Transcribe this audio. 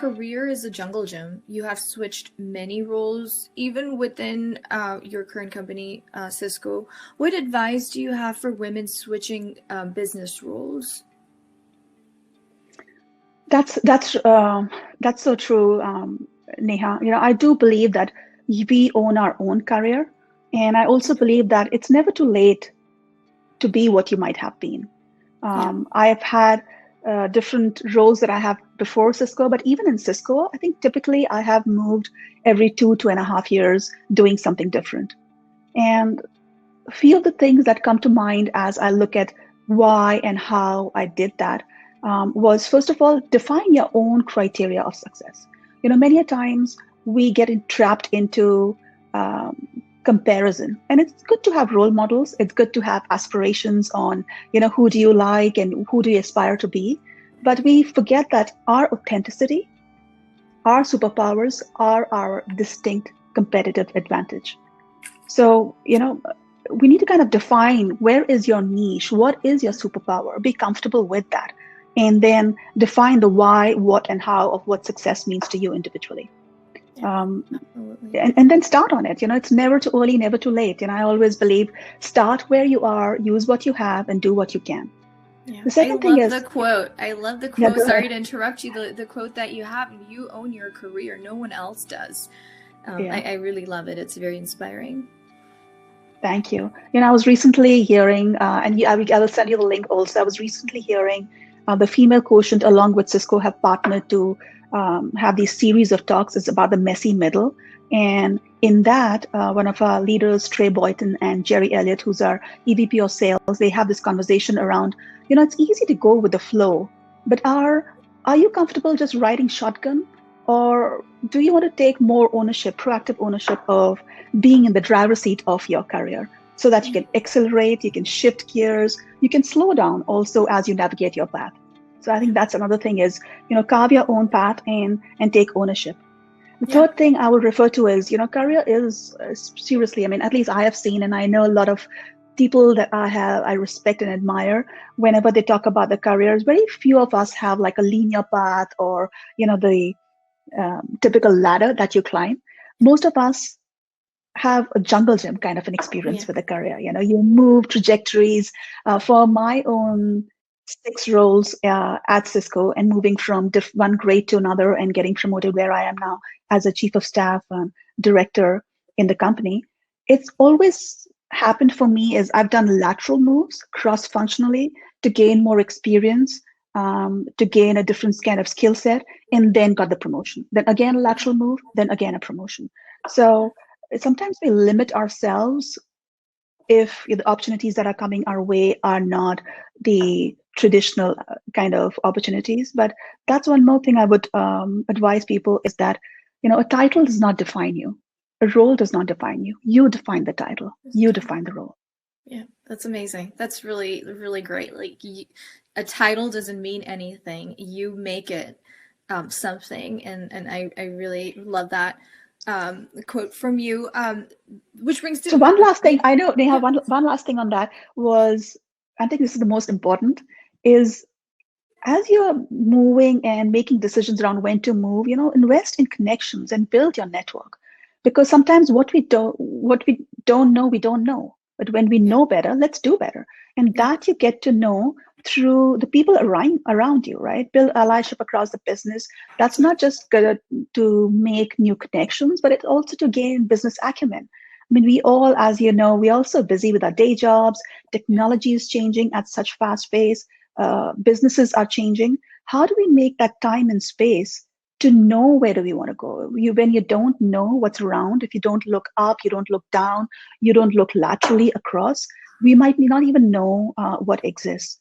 career is a jungle gym. You have switched many roles, even within your current company, Cisco. What advice do you have for women switching business roles? That's so true, Neha. I do believe that we own our own career, and I also believe that it's never too late to be what you might have been. Yeah. I have had different roles that I have before Cisco, but even in Cisco, I think typically I have moved every 2.5 years doing something different. And a few of the things that come to mind as I look at why and how I did that was, first of all, define your own criteria of success. Many a times we get trapped into um, comparison, and it's good to have role models. It's good to have aspirations on, who do you like and who do you aspire to be. But we forget that our authenticity, our superpowers are our distinct competitive advantage. So, we need to kind of define where is your niche, what is your superpower, be comfortable with that, and then define the why, what, and how of what success means to you individually. Yeah, absolutely. And then start on it. It's never too early, never too late. And I always believe start where you are, use what you have, and do what you can. Yeah. The second thing is, the quote. I love the yeah, quote. go Sorry ahead. to interrupt you. The quote that you have, you own your career. No one else does. Yeah. I really love it. It's very inspiring. Thank you. I was recently hearing, and I will send you the link also. I was recently hearing the Female Quotient, along with Cisco, have partnered to have these series of talks. It's about the messy middle. And in that, one of our leaders, Trey Boyton and Jerry Elliott, who's our EVP of sales, they have this conversation around, it's easy to go with the flow, but are you comfortable just riding shotgun? Or do you want to take more ownership, proactive ownership of being in the driver's seat of your career so that you can accelerate, you can shift gears, you can slow down also as you navigate your path. So I think that's another thing is, carve your own path and take ownership. The third thing I will refer to is, career is seriously, I mean, at least I have seen, and I know a lot of people that I respect and admire, whenever they talk about the careers, very few of us have like a linear path or, the typical ladder that you climb. Most of us have a jungle gym kind of an experience with a career. You move trajectories. For my own 6 roles at Cisco and moving from one grade to another and getting promoted where I am now as a chief of staff and director in the company, it's always happened for me is I've done lateral moves cross-functionally to gain more experience, to gain a different kind of skill set, and then got the promotion. Then again, a lateral move, then again, a promotion. So sometimes we limit ourselves if the opportunities that are coming our way are not the traditional kind of opportunities. But that's one more thing I would advise people is that, a title does not define you. A role does not define you. You define the title. You define the role. Yeah, that's amazing. That's really, really great. Like a title doesn't mean anything. You make it something. And I really love that quote from you, which brings to So one last thing, I know they have one last thing on that was, I think this is the most important, is as you're moving and making decisions around when to move, invest in connections and build your network. Because sometimes what we don't know, we don't know. But when we know better, let's do better. And that you get to know through the people around you, right? Build allyship across the business. That's not just good to make new connections, but it's also to gain business acumen. I mean, we all, as you know, we're also busy with our day jobs. Technology is changing at such fast pace. Businesses are changing. How do we make that time and space to know where do we want to go? When you don't know what's around, if you don't look up, you don't look down, you don't look laterally across, we might not even know what exists.